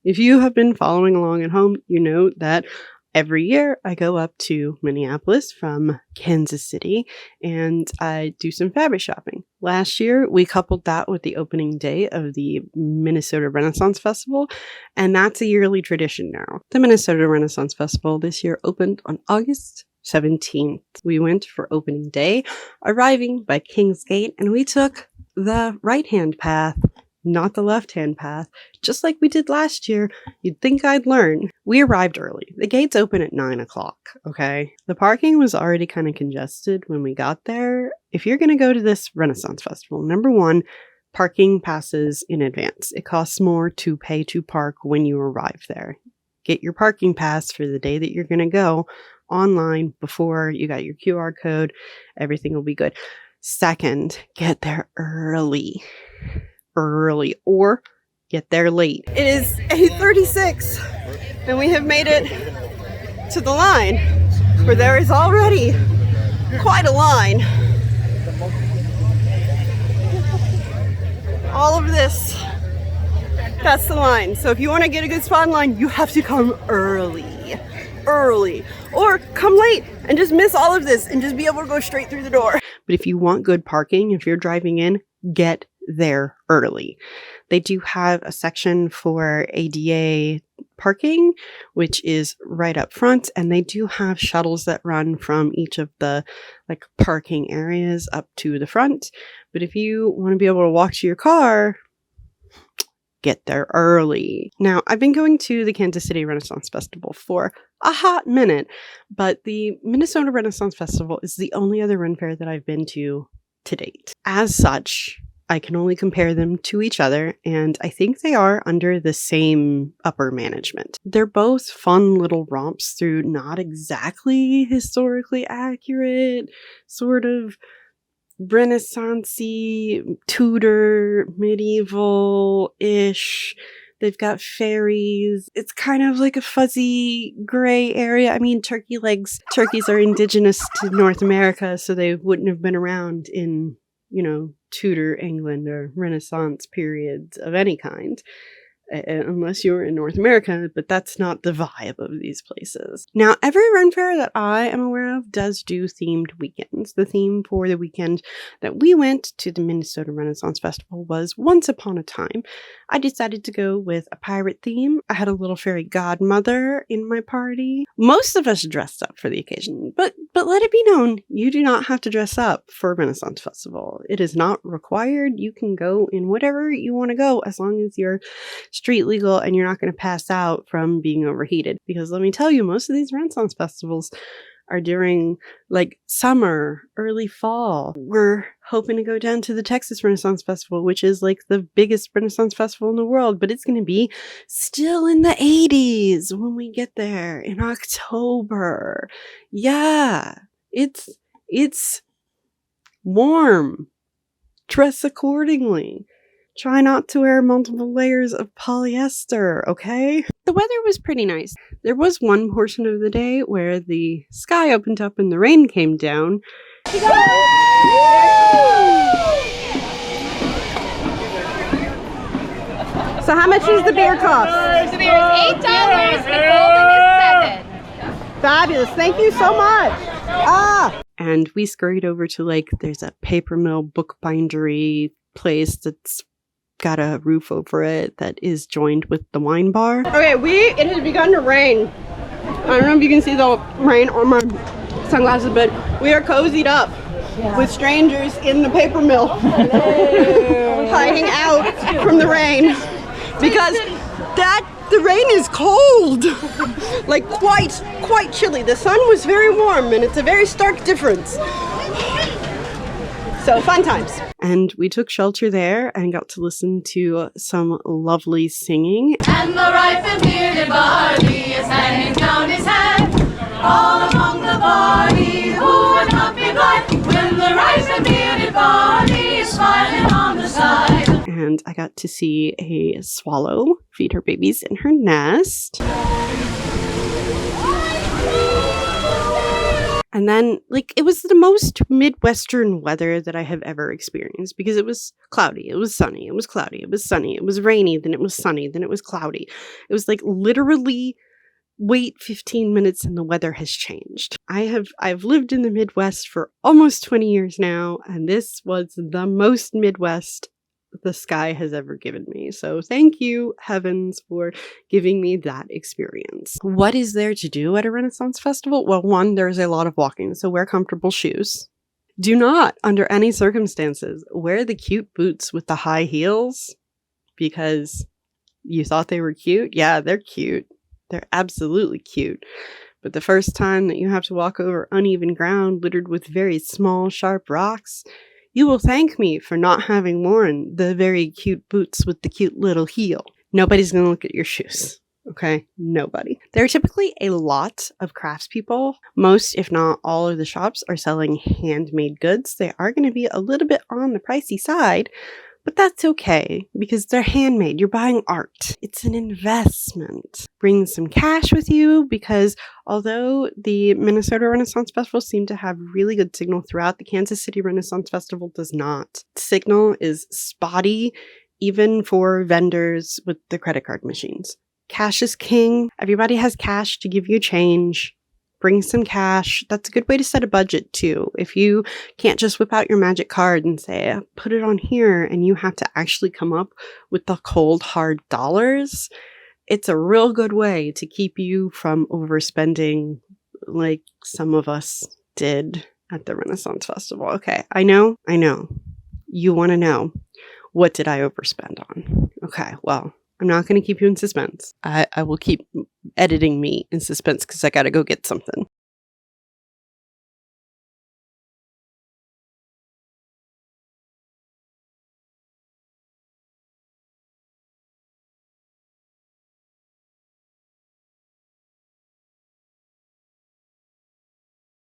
If you have been following along at home, you know that every year I go up to Minneapolis from Kansas City and I do some fabric shopping. Last year, we coupled that with the opening day of the Minnesota Renaissance Festival, and that's a yearly tradition now. The Minnesota Renaissance Festival this year opened on August 17th. We went for opening day, arriving by Kings Gate, and we took the right-hand path, not the left-hand path, just like we did last year. You'd think I'd learn. We arrived early. The gates open at 9 o'clock, okay? The parking was already kind of congested when we got there. If you're going to go to this Renaissance Festival, number one, parking passes in advance. It costs more to pay to park when you arrive there. Get your parking pass for the day that you're going to go online before you got your QR code. Everything will be good. Second, get there early or get there late. It is 8:36 and we have made it to the line where there is already quite a line. All of this, that's the line. So if you want to get a good spot in line, you have to come early or come late and just miss all of this and just be able to go straight through the door. But if you want good parking, if you're driving in, get there early. They do have a section for ADA parking, which is right up front, and they do have shuttles that run from each of the parking areas up to the front. But if you want to be able to walk to your car, get there early. Now, I've been going to the Kansas City Renaissance Festival for a hot minute, but the Minnesota Renaissance Festival is the only other Ren Fair that I've been to date. As such, I can only compare them to each other, and I think they are under the same upper management. They're both fun little romps through not exactly historically accurate, sort of Renaissance-y, Tudor, medieval-ish. They've got fairies. It's kind of like a fuzzy gray area. I mean, turkey legs. Turkeys are indigenous to North America, so they wouldn't have been around in, Tudor England or Renaissance periods of any kind, unless you're in North America, but that's not the vibe of these places. Now, every Ren Fair that I am aware of does do themed weekends. The theme for the weekend that we went to the Minnesota Renaissance Festival was Once Upon a Time. I decided to go with a pirate theme. I had a little fairy godmother in my party. Most of us dressed up for the occasion, but let it be known, you do not have to dress up for a Renaissance Festival. It is not required. You can go in whatever you want to go as long as you're street legal and you're not going to pass out from being overheated. Because let me tell you, most of these Renaissance festivals are during summer, early fall. We're hoping to go down to the Texas Renaissance Festival, which is the biggest Renaissance festival in the world, but it's going to be still in the 80s when we get there in October. Yeah, it's warm. Dress accordingly. Try not to wear multiple layers of polyester, okay? The weather was pretty nice. There was one portion of the day where the sky opened up and the rain came down. So how much is the beer cost? The beer is $8, the golden is $7. Fabulous, thank you so much. And we scurried over to there's a paper mill bookbindery place that's got a roof over it that is joined with the wine bar. Okay, it has begun to rain. I don't know if you can see the rain on my sunglasses, but we are cozied up with strangers in the paper mill. Hiding out from the rain because the rain is cold. Quite chilly. The sun was very warm and it's a very stark difference. So fun times. And we took shelter there and got to listen to some lovely singing. And the ripe and bearded barley is hanging down his head. All among the barley who would not be glad when the ripe and bearded barley is smiling on the side. And I got to see a swallow feed her babies in her nest. And then, like, it was the most Midwestern weather that I have ever experienced because it was cloudy, it was sunny, it was cloudy, it was sunny, it was rainy, then it was sunny, then it was cloudy. It was like literally wait 15 minutes and the weather has changed. I've lived in the Midwest for almost 20 years now, and this was the most Midwest the sky has ever given me. So thank you, heavens, for giving me that experience. What is there to do at a Renaissance festival? Well, one, there's a lot of walking, so wear comfortable shoes. Do not, under any circumstances, wear the cute boots with the high heels because you thought they were cute. Yeah, they're cute. They're absolutely cute. But the first time that you have to walk over uneven ground littered with very small, sharp rocks, you will thank me for not having worn the very cute boots with the cute little heel. Nobody's going to look at your shoes. Okay? Nobody. There are typically a lot of craftspeople. Most, if not all of the shops are selling handmade goods. They are going to be a little bit on the pricey side, but that's okay because they're handmade. You're buying art. It's an investment. Bring some cash with you because although the Minnesota Renaissance Festival seemed to have really good signal throughout, the Kansas City Renaissance Festival does not. Signal is spotty even for vendors with the credit card machines. Cash is king. Everybody has cash to give you change. Bring some cash. That's a good way to set a budget too. If you can't just whip out your magic card and say, put it on here, and you have to actually come up with the cold, hard dollars, it's a real good way to keep you from overspending like some of us did at the Renaissance Festival. Okay, I know. You want to know, what did I overspend on? Okay, well, I'm not going to keep you in suspense. I will keep editing me in suspense because I got to go get something.